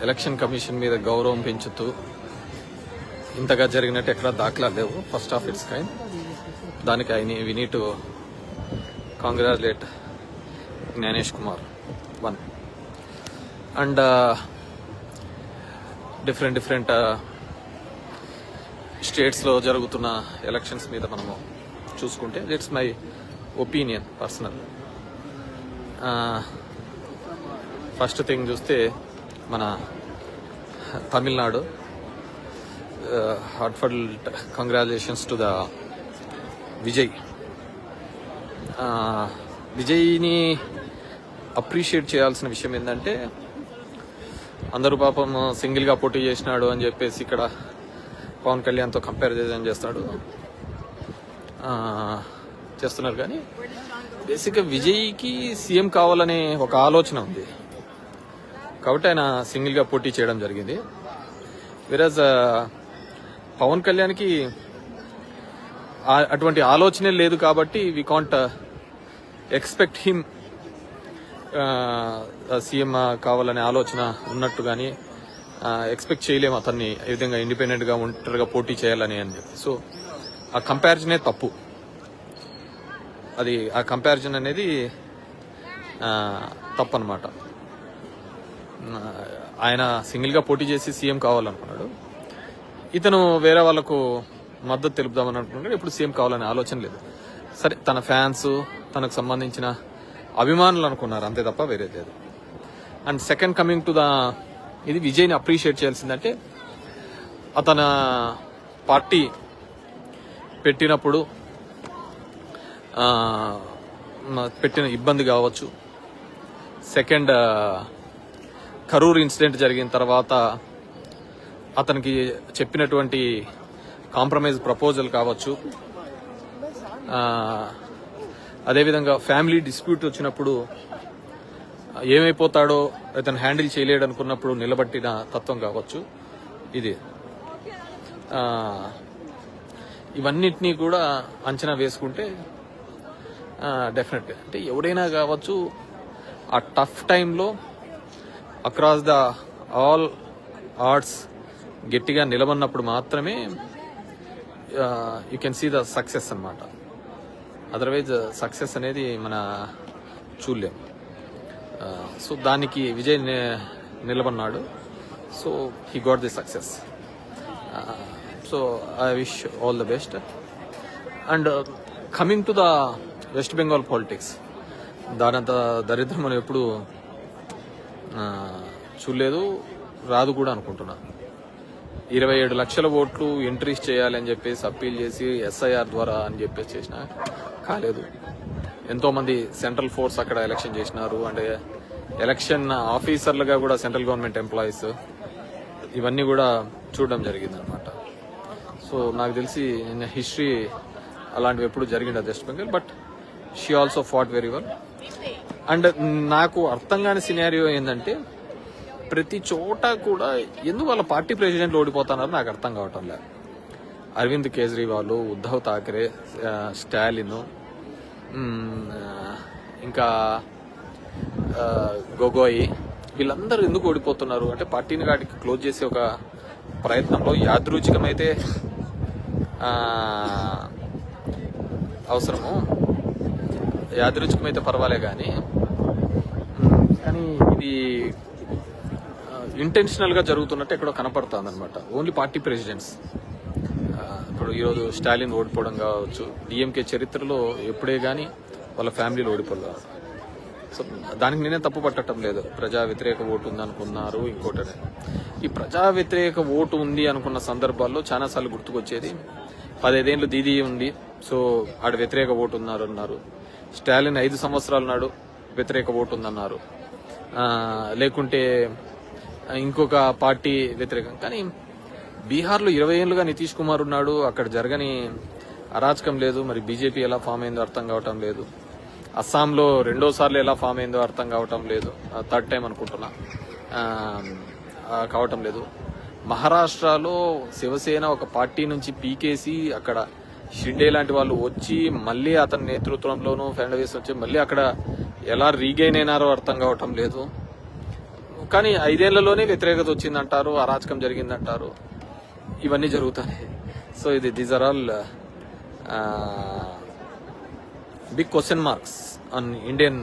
Election commission మీద గౌరవం పెంచుతూ ఇంతగా జరిగినట్టు ఎక్కడ దాఖలా లేవు. First of its kind. దానికి we need to congratulate Gyanesh Kumar one. And different స్టేట్స్లో జరుగుతున్న ఎలక్షన్స్ మీద మనము చూసుకుంటే it's my opinion personal. First thing చూస్తే మన Tamil Nadu, heartful congratulations to the విజయ్ని అప్రిషియేట్ చేయాల్సిన విషయం ఏంటంటే, అందరూ పాపం సింగిల్గా పోటీ చేసినాడు అని చెప్పేసి ఇక్కడ పవన్ కళ్యాణ్తో కంపేర్ చేస్తాడు చేస్తున్నారు. కానీ బేసిక్గా విజయ్కి సీఎం కావాలనే ఒక ఆలోచన ఉంది కాబట్టి ఆయన సింగిల్గా పోటీ చేయడం జరిగింది. వెరాజ్ పవన్ కళ్యాణ్కి అటువంటి ఆలోచనే లేదు కాబట్టి we can't expect him CM కావాలనే ఆలోచన ఉన్నట్టు కానీ ఎక్స్పెక్ట్ చేయలేము అతన్ని ఈ విధంగా ఇండిపెండెంట్గా ఒంటరిగా పోటీ చేయాలని అని చెప్పి. సో ఆ కంపారిజనే తప్పు. అది ఆ కంపారిజన్ అనేది తప్పు అనమాట. ఆయన సింగిల్గా పోటీ చేసి సీఎం కావాలనుకున్నాడు, ఇతను వేరే వాళ్ళకు మద్దతు తెలుపుదామని అనుకున్నాడు. ఇప్పుడు సీఎం కావాలనే ఆలోచన లేదు. సరే, తన ఫ్యాన్స్ తనకు సంబంధించిన అభిమానులు అనుకున్నారు, అంతే తప్ప వేరేది లేదు. And second coming to the ఇది విజయ్ని అప్రిషియేట్ చేయాల్సిందంటే, అతను పార్టీ పెట్టినప్పుడు పెట్టిన ఇబ్బంది కావచ్చు, సెకండ్ కరూర్ ఇన్సిడెంట్ జరిగిన తర్వాత అతనికి చెప్పినటువంటి కాంప్రమైజ్ ప్రపోజల్ కావచ్చు, అదేవిధంగా ఫ్యామిలీ డిస్ప్యూట్ వచ్చినప్పుడు ఏమైపోతాడో అతను హ్యాండిల్ చేయలేడు అనుకున్నప్పుడు నిలబట్టిన తత్వం కావచ్చు. ఇది ఇవన్నిటినీ కూడా అంచనా వేసుకుంటే డెఫినెట్గా అంటే ఎవరైనా కావచ్చు ఆ టఫ్ టైంలో అక్రాస్ ద ఆల్ ఆర్ట్స్ గట్టిగా నిలబడినప్పుడు మాత్రమే you can see the success అన్నమాట. అదర్వైజ్ సక్సెస్ అనేది మన చూడలేం. సో దానికి విజయ్ నిలబడినాడు. So he got the success. So I wish all the best. And coming to the West Bengal politics, దానంత దరిద్రం మనం ఎప్పుడు చూడలేదు, రాదు కూడా అనుకుంటున్నా. 27 లక్షల ఓట్లు ఎంట్రీస్ చేయాలి అని చెప్పేసి అప్పీల్ చేసి ఎస్ఐఆర్ ద్వారా అని చెప్పేసి చేసిన కాలేదు. ఎంతోమంది సెంట్రల్ ఫోర్స్ అక్కడ ఎలక్షన్ చేసినారు, అంటే ఎలక్షన్ ఆఫీసర్లుగా కూడా సెంట్రల్ గవర్నమెంట్ ఎంప్లాయీస్, ఇవన్నీ కూడా చూడడం జరిగింది అనమాట. సో నాకు తెలిసి హిస్టరీ అలాంటివి ఎప్పుడు జరిగింది West Bengal. But she also fought very well. And నాకు అర్థం కాని సినారియో ఏంటంటే, ప్రతి చోట కూడా ఎందుకు వాళ్ళ పార్టీ ప్రెసిడెంట్ ఓడిపోతున్నారో నాకు అర్థం కావటం లేదు. అరవింద్ కేజ్రీవాల్, ఉద్ధవ్ థాకరే, స్టాలిన్, ఇంకా గొగోయ్, వీళ్ళందరూ ఎందుకు ఓడిపోతున్నారు అంటే, పార్టీని వాటికి క్లోజ్ చేసే ఒక ప్రయత్నంలో యాదృచ్ఛికమైతే అవసరము, యాదృచ్ఛికమైతే పర్వాలే కానీ ఇది ఇంటెన్షనల్ గా జరుగుతున్నట్టు ఎక్కడో కనపడుతుంది అనమాట. Only party presidents. ఇప్పుడు ఈరోజు స్టాలిన్ ఓడిపోవడం కావచ్చు, డిఎంకే చరిత్రలో ఎప్పుడే కానీ వాళ్ళ ఫ్యామిలీలో ఓడిపోలేదు. సో దానికి నేనే తప్పు పట్టడం లేదు. ప్రజా వ్యతిరేక ఓటు ఉంది అనుకున్నారు, ఇంకోటనే. ఈ ప్రజా వ్యతిరేక ఓటు ఉంది అనుకున్న సందర్భాల్లో చాలాసార్లు గుర్తుకొచ్చేది, 15 ఏళ్ళు దీదీ ఉంది, సో ఆడ వ్యతిరేక ఓటు అన్నారు. స్టాలిన్ 5 సంవత్సరాల నాడు వ్యతిరేక ఓటు ఉందన్నారు. లేకుంటే ఇంకొక పార్టీ వ్యతిరేకం. కానీ బీహార్లో 20 ఏళ్లుగా నితీష్ కుమార్ ఉన్నాడు, అక్కడ జరగని అరాచకం లేదు. మరి బీజేపీ ఎలా ఫామ్ అయిందో అర్థం కావటం లేదు. అస్సాంలో 2వ సార్లు ఎలా ఫామ్ అయిందో అర్థం కావటం లేదు, 3rd టైం అనుకుంటున్నా, కావటం లేదు. మహారాష్ట్రలో శివసేన ఒక పార్టీ నుంచి పీకేసి అక్కడ షిండే లాంటి వాళ్ళు వచ్చి మళ్ళీ అతని నేతృత్వంలోనూ ఫడ్నవీస్ వచ్చి మళ్ళీ అక్కడ ఎలా రీగైన్ అయినారో అర్థం కావటం లేదు. కానీ 5 ఏళ్లలోనే వ్యతిరేకత వచ్చిందంటారు, అరాచకం జరిగిందంటారు, ఇవన్నీ జరుగుతాయి. So these are all big question marks on Indian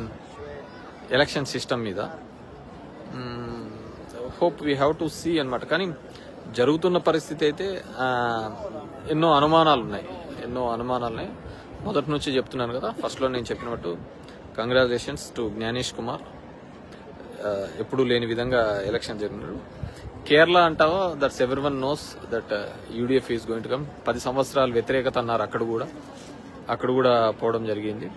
election system మీద. Hope we have to see అన్నమాట. కానీ జరుగుతున్న పరిస్థితి అయితే ఎన్నో అనుమానాలు ఉన్నాయి. మొదటి నుంచి చెప్తున్నాను కదా, ఫస్ట్లో నేను చెప్పినట్టు కంగ్రాచులేషన్స్ టు జ్ఞానేష్ కుమార్. ఎప్పుడూ లేని విధంగా ఎలక్షన్ జరిగినాడు. కేరళ అంటావా, దట్స్ ఎవరి one knows that UDF is going to come. 10 సంవత్సరాలు వ్యతిరేకత అన్నారు, అక్కడ కూడా పోవడం జరిగింది.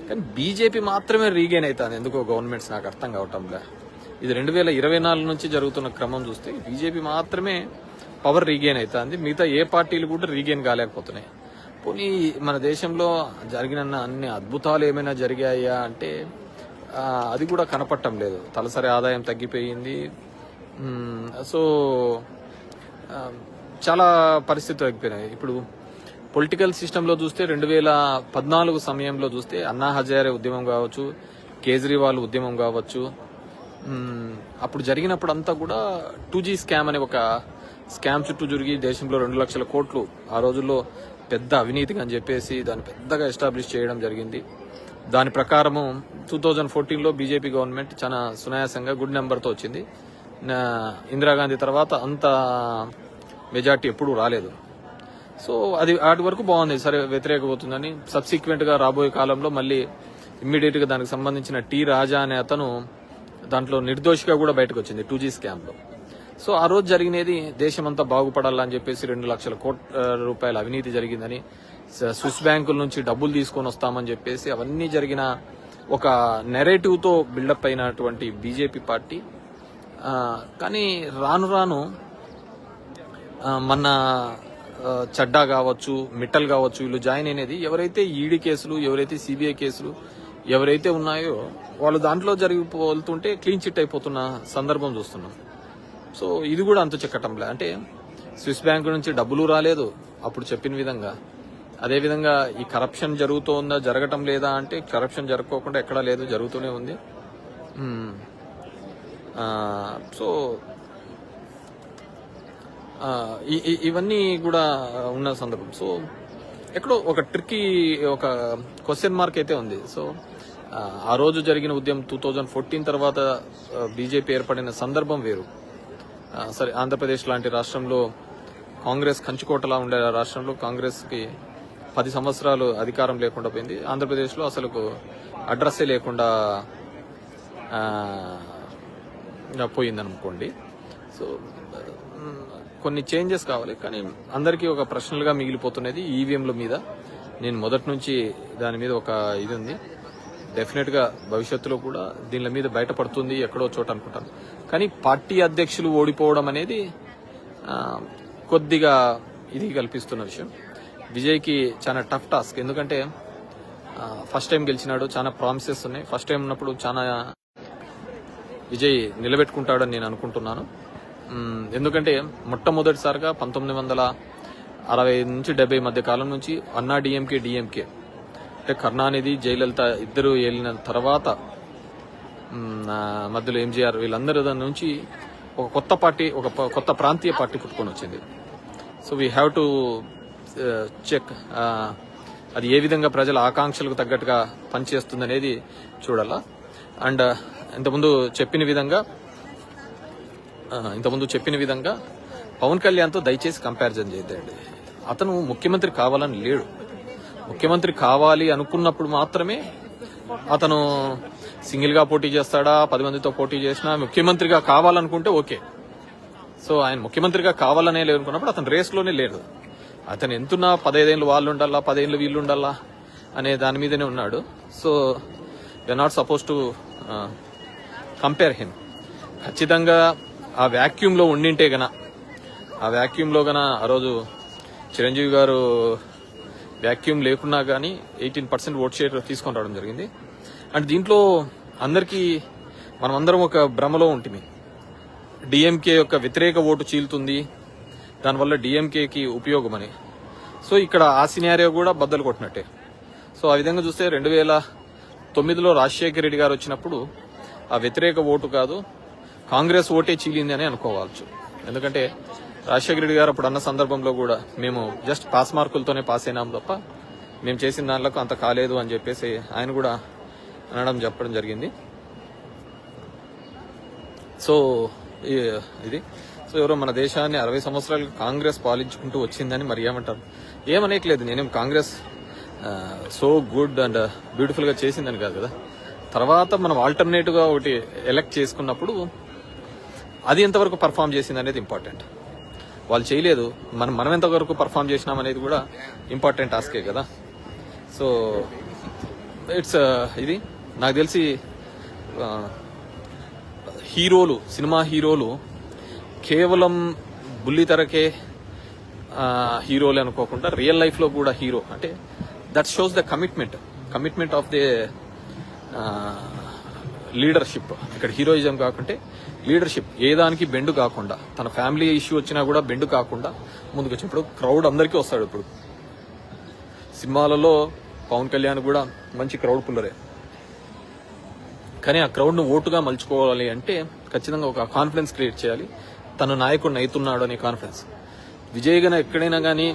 కానీ బీజేపీ మాత్రమే రీగెయిన్ అవుతుంది ఎందుకో గవర్నమెంట్స్, నాకు అర్థం కావటంలే. ఇది 2024 నుంచి జరుగుతున్న క్రమం చూస్తే బీజేపీ మాత్రమే పవర్ రీగెయిన్ అవుతుంది, మిగతా ఏ పార్టీలు కూడా రీగెయిన్ కాలేకపోతున్నాయి. పోనీ మన దేశంలో జరిగిన అన్ని అద్భుతాలు ఏమైనా జరిగాయా అంటే అది కూడా కనపడటం లేదు. తలసరి ఆదాయం తగ్గిపోయింది. సో చాలా పరిస్థితులు తగ్గిపోయినాయి. ఇప్పుడు పొలిటికల్ సిస్టంలో చూస్తే 2014 సమయంలో చూస్తే అన్నా హజారే ఉద్యమం కావచ్చు, కేజ్రీవాల్ ఉద్యమం కావచ్చు, అప్పుడు జరిగినప్పుడు అంతా కూడా 2G స్కామ్ అనే ఒక స్కామ్ చుట్టూ జరిగి దేశంలో 2 లక్షల కోట్లు ఆ రోజుల్లో పెద్ద అవినీతిగా అని చెప్పేసి దాన్ని పెద్దగా ఎస్టాబ్లిష్ చేయడం జరిగింది. దాని ప్రకారము 2014లో బీజేపీ గవర్నమెంట్ చాలా సునాయాసంగా గుడ్ నెంబర్తో వచ్చింది. ఇందిరాగాంధీ తర్వాత అంత మెజార్టీ ఎప్పుడూ రాలేదు. సో అది వాటి వరకు బాగుంది, సరే వ్యతిరేకపోతుందని. సబ్సిక్వెంట్ గా రాబోయే కాలంలో మళ్ళీ ఇమ్మీడియట్ గా దానికి సంబంధించిన టి రాజా అనే అతను దాంట్లో నిర్దోషిగా కూడా బయటకు వచ్చింది 2G స్కామ్ లో. సో ఆ రోజు జరిగినది దేశమంతా బాగుపడాలని చెప్పేసి 2 లక్షల కోట్ల రూపాయల అవినీతి జరిగిందని, స్విస్ బ్యాంకుల నుంచి డబ్బులు తీసుకొని వస్తామని చెప్పేసి అవన్నీ జరిగిన ఒక నెరేటివ్ తో బిల్డప్ అయినటువంటి బీజేపీ పార్టీ. కానీ రాను మన చడ్డా కావచ్చు, మిట్టల్ కావచ్చు, వీళ్ళు జాయిన్ అయినది ఎవరైతే ఈడీ కేసులు, ఎవరైతే సిబిఐ కేసులు ఎవరైతే ఉన్నాయో వాళ్ళు దాంట్లో జరిగిపోతుంటే క్లీన్ చిట్ అయిపోతున్న సందర్భం చూస్తున్నాం. సో ఇది కూడా అంతు చెక్కటంలే. అంటే స్విస్ బ్యాంకు నుంచి డబ్బులు రాలేదు అప్పుడు చెప్పిన విధంగా. అదేవిధంగా ఈ కరప్షన్ జరుగుతోందా, జరగటం లేదా అంటే కరప్షన్ జరగకోకుండా ఎక్కడా లేదు, జరుగుతూనే ఉంది. సో ఇవన్నీ కూడా ఉన్న సందర్భం. సో ఎక్కడో ఒక ట్రిక్కీ ఒక క్వశ్చన్ మార్క్ అయితే ఉంది. సో ఆ రోజు జరిగిన ఉద్యమం 2014 తర్వాత బీజేపీ ఏర్పడిన సందర్భం వేరు. సరే, ఆంధ్రప్రదేశ్ లాంటి రాష్ట్రంలో కాంగ్రెస్ కంచుకోటలా ఉండే రాష్ట్రంలో కాంగ్రెస్కి 10 సంవత్సరాలు అధికారం లేకుండా పోయింది. ఆంధ్రప్రదేశ్లో అసలు అడ్రస్సే లేకుండా పోయిందనుకోండి. సో కొన్ని చేంజెస్ కావాలి. కానీ అందరికీ ఒక ప్రశ్నలుగా మిగిలిపోతున్నది ఈవీఎంల మీద. నేను మొదటి నుంచి దాని మీద ఒక ఇది ఉంది. డెఫినెట్ గా భవిష్యత్తులో కూడా దీని మీద బయటపడుతుంది ఎక్కడో చోట అనుకుంటాను. కానీ పార్టీ అధ్యక్షులు ఓడిపోవడం అనేది కొద్దిగా ఇది కల్పిస్తున్న విషయం. విజయ్కి చాలా టఫ్ టాస్క్. ఎందుకంటే ఫస్ట్ టైం గెలిచినాడు, చాలా ప్రామిసెస్ ఉన్నాయి. ఫస్ట్ టైం ఉన్నప్పుడు చాలా విజయ్ నిలబెట్టుకుంటాడని నేను అనుకుంటున్నాను. ఎందుకంటే మొట్టమొదటిసారిగా 1960 నుంచి 70 మధ్య కాలం నుంచి అన్నా డిఎంకే అంటే కరుణానిధి, జయలలిత ఇద్దరు ఏలిన తర్వాత మధ్యలో ఎంజీఆర్ వీళ్ళందరి నుంచి ఒక కొత్త పార్టీ, ఒక కొత్త ప్రాంతీయ పార్టీ పుట్టుకొని వచ్చింది. So we have to check అది ఏ విధంగా ప్రజల ఆకాంక్షలకు తగ్గట్టుగా పనిచేస్తుంది అనేది చూడాలా. అండ్ ఇంతకుముందు చెప్పిన విధంగా పవన్ కళ్యాణ్తో దయచేసి కంపారిజన్ చేయద్దండి. అతను ముఖ్యమంత్రి కావాలని లేడు. ముఖ్యమంత్రి కావాలి అనుకున్నప్పుడు మాత్రమే అతను సింగిల్ గా పోటీ చేస్తాడా, 10 మందితో పోటీ చేసినా ముఖ్యమంత్రిగా కావాలనుకుంటే ఓకే. సో ఆయన ముఖ్యమంత్రిగా కావాలనే లేదు అనుకున్నప్పుడు అతను రేస్లోనే లేడు. అతను ఎంతున్నా 15 ఏళ్ళు వాళ్ళు ఉండాలా, 10 ఏళ్ళు వీళ్ళు ఉండాలా అనే దాని మీదనే ఉన్నాడు. So we are not suppose to compare him. ఖచ్చితంగా ఆ వ్యాక్యూమ్లో ఉండింటే గన, ఆ రోజు చిరంజీవి గారు వ్యాక్యూమ్ లేకున్నా కానీ 18% ఓట్ షేర్ తీసుకొని రావడం జరిగింది. అండ్ దీంట్లో అందరికీ మనమందరం ఒక భ్రమలో ఉంటుంది. డిఎంకే యొక్క వ్యతిరేక ఓటు చీలుతుంది, దానివల్ల డిఎంకేకి ఉపయోగం అని. సో ఇక్కడ ఆ సినారియో కూడా బద్దలు కొట్టినట్టే. సో ఆ విధంగా చూస్తే 2009లో రాజశేఖర రెడ్డి గారు వచ్చినప్పుడు ఆ వ్యతిరేక ఓటు కాదు, కాంగ్రెస్ ఓటే చీలింది అని అనుకోవచ్చు. ఎందుకంటే రాజశేఖర రెడ్డి గారు అప్పుడు అన్న సందర్భంలో కూడా మేము జస్ట్ పాస్ మార్కులతోనే పాస్ అయినాం తప్ప మేము చేసిన దాంట్లో అంత కాలేదు అని చెప్పేసి ఆయన కూడా చెప్పడం జరిగింది. సో ఇది సో ఎవరో మన దేశాన్ని 60 సంవత్సరాలు కాంగ్రెస్ పాలించుకుంటూ వచ్చిందని మరి ఏమనేయట్లేదు. నేనేం Congress so good and beautiful గా చేసిందని కాదు కదా. తర్వాత మనం ఆల్టర్నేటివ్ గా ఒకటి ఎలక్ట్ చేసుకున్నప్పుడు అది ఎంతవరకు పర్ఫామ్ చేసింది అనేది ఇంపార్టెంట్. వాళ్ళు చేయలేదు, మనం ఎంతవరకు పర్ఫామ్ చేసినాం అనేది కూడా ఇంపార్టెంట్ టాస్కే కదా. సో ఇట్స్ ఇది నాకు తెలిసి హీరోలు, సినిమా హీరోలు కేవలం బుల్లితెరకే హీరోలే అనుకోకుండా రియల్ లైఫ్ లో కూడా హీరో అంటే that shows the commitment of the leadership. ఇక్కడ హీరోయిజం కాకుంటే లీడర్షిప్, ఏ దానికి బెండు కాకుండా, తన ఫ్యామిలీ ఇష్యూ వచ్చినా కూడా బెండు కాకుండా ముందుకు వచ్చి ఇప్పుడు క్రౌడ్ అందరికీ వస్తాడు. ఇప్పుడు సినిమాలలో పవన్ కళ్యాణ్ కూడా మంచి క్రౌడ్ పుల్లరే, కానీ ఆ క్రౌడ్ ను ఓటుగా మలుచుకోవాలి అంటే ఖచ్చితంగా ఒక కాన్ఫిడెన్స్ క్రియేట్ చేయాలి. తను నాయకుడిని అవుతున్నాడు అనే కాన్ఫిడెన్స్. విజయ్ గారు ఎక్కడైనా కానీ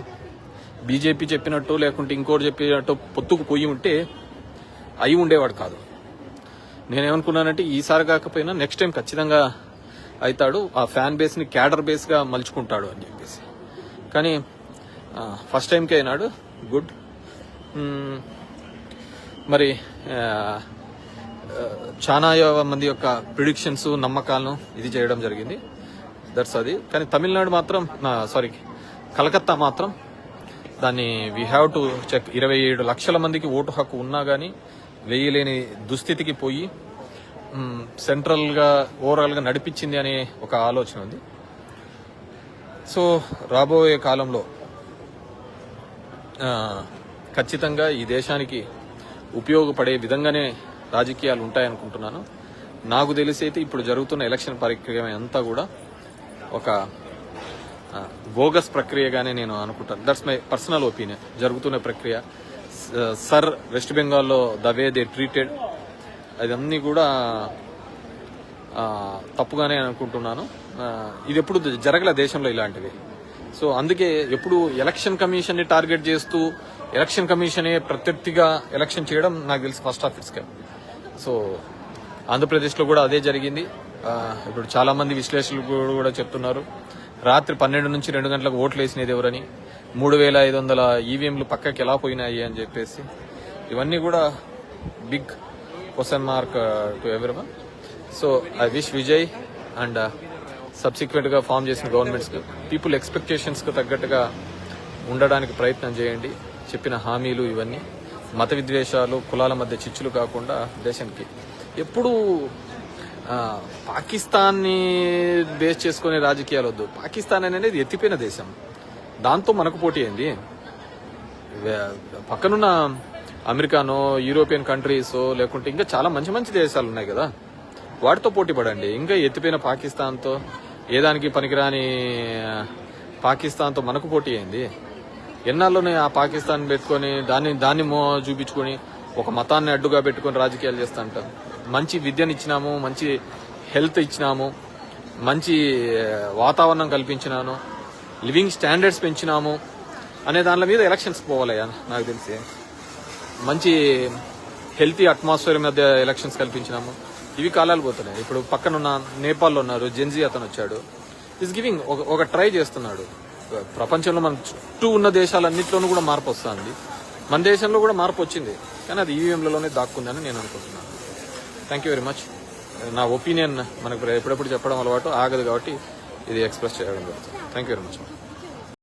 బీజేపీ చెప్పినట్టు లేకుంటే ఇంకోటి చెప్పినట్టు పొత్తుకు పోయి ఉంటే అయి ఉండేవాడు కాదు. నేనేమనుకున్నానంటే ఈసారి కాకపోయినా నెక్స్ట్ టైం ఖచ్చితంగా అవుతాడు, ఆ ఫ్యాన్ బేస్ ని క్యాడర్ బేస్ గా మలుచుకుంటాడు అని చెప్పేసి. కానీ ఫస్ట్ టైంకి అయినాడు, గుడ్. మరి చాలా మంది యొక్క ప్రిడిక్షన్స్, నమ్మకాలను ఇది చేయడం జరిగింది. దట్స్ అది. కానీ తమిళనాడు మాత్రం కలకత్తా మాత్రం దాన్ని వీ హ్యావ్ టు చెక్. 27 లక్షల మందికి ఓటు హక్కు ఉన్నా కానీ వేయలేని దుస్థితికి పోయి సెంట్రల్ గా ఓవరాల్ గా నడిపించింది అనే ఒక ఆలోచన ఉంది. సో రాబోయే కాలంలో ఖచ్చితంగా ఈ దేశానికి ఉపయోగపడే విధంగానే రాజకీయాలు ఉంటాయనుకుంటున్నాను. నాకు తెలిసి అయితే ఇప్పుడు జరుగుతున్న ఎలక్షన్ ప్రక్రియ అంతా కూడా ఒక బోగస్ ప్రక్రియగానే నేను అనుకుంటాను. That's my personal opinion. జరుగుతున్న ప్రక్రియ సర్ వెస్ట్ బెంగాల్లో ద వే దే ట్రీటెడ్ అదన్నీ కూడా తప్పుగానే అనుకుంటున్నాను. ఇది ఎప్పుడు జరగలే దేశంలో ఇలాంటివి. సో అందుకే ఎప్పుడు ఎలక్షన్ కమిషన్ ని టార్గెట్ చేస్తూ ఎలక్షన్ కమిషనే ప్రత్యర్థిగా ఎలక్షన్ చేయడం నాకు తెలిసి ఫస్ట్ ఆఫ్ ఇట్స్. సో ఆంధ్రప్రదేశ్లో కూడా అదే జరిగింది. ఇప్పుడు చాలా మంది విశ్లేషకులు కూడా చెప్తున్నారు రాత్రి 12 నుంచి 2 గంటలకు ఓట్లు వేసినది ఎవరని, 3500 ఈవీఎంలు పక్కకి ఎలా పోయినాయి అని చెప్పేసి. ఇవన్నీ కూడా big question mark to everyone. So I wish Vijay and subsequent గా ఫామ్ చేసిన గవర్నమెంట్స్ పీపుల్ ఎక్స్పెక్టేషన్స్ కు తగ్గట్టుగా ఉండడానికి ప్రయత్నం చేయండి. చెప్పిన హామీలు ఇవన్నీ మత విద్వేషాలు, కులాల మధ్య చిచ్చులు కాకుండా దేశానికి ఎప్పుడు పాకిస్తాన్ని బేస్ చేసుకునే రాజకీయాలు వద్దు. పాకిస్తాన్ అనేది ఎత్తిపోయిన దేశం, దాంతో మనకు పోటీ అయింది. పక్కనున్న అమెరికానో, యూరోపియన్ కంట్రీసో లేకుంటే ఇంకా చాలా మంచి మంచి దేశాలు ఉన్నాయి కదా, వాటితో పోటీ పడండి. ఇంకా ఎత్తిపోయిన పాకిస్తాన్తో, ఏదానికి పనికిరాని పాకిస్తాన్తో మనకు పోటీ అయింది. ఎన్నాళ్ళలోనే ఆ పాకిస్తాన్ పెట్టుకొని దాన్ని చూపించుకొని ఒక మతాన్ని అడ్డుగా పెట్టుకొని రాజకీయాలు చేస్తా ఉంటారు. మంచి విద్యనిచ్చినాము, మంచి హెల్త్ ఇచ్చినాము, మంచి వాతావరణం కల్పించినాను, లివింగ్ స్టాండర్డ్స్ పెంచినాము అనే దాని మీద ఎలక్షన్స్ పోవాలయ్యా. నాకు తెలిసి మంచి హెల్తీ అట్మాస్ఫియర్ మధ్య ఎలక్షన్స్ కల్పించినాము. ఇవి కాలాలు పోతున్నాయి. ఇప్పుడు పక్కనున్న నేపాల్లో ఉన్నారు, జెన్జీ అతను వచ్చాడు, ఈజ్ గివింగ్ ఒక ట్రై చేస్తున్నాడు. ప్రపంచంలో మన చుట్టూ ఉన్న దేశాలన్నింటిలోనూ కూడా మార్పు వస్తుంది. మన దేశంలో కూడా మార్పు వచ్చింది, కానీ అది ఈవీఎంలలోనే దాక్కుందని నేను అనుకుంటున్నాను. Thank you very much. నా ఒపీనియన్ మనకు ఎప్పుడెప్పుడు చెప్పడం అలవాటు ఆగదు కాబట్టి ఇది ఎక్స్ప్రెస్ చేయడం జరుగుతుంది. Thank you very much.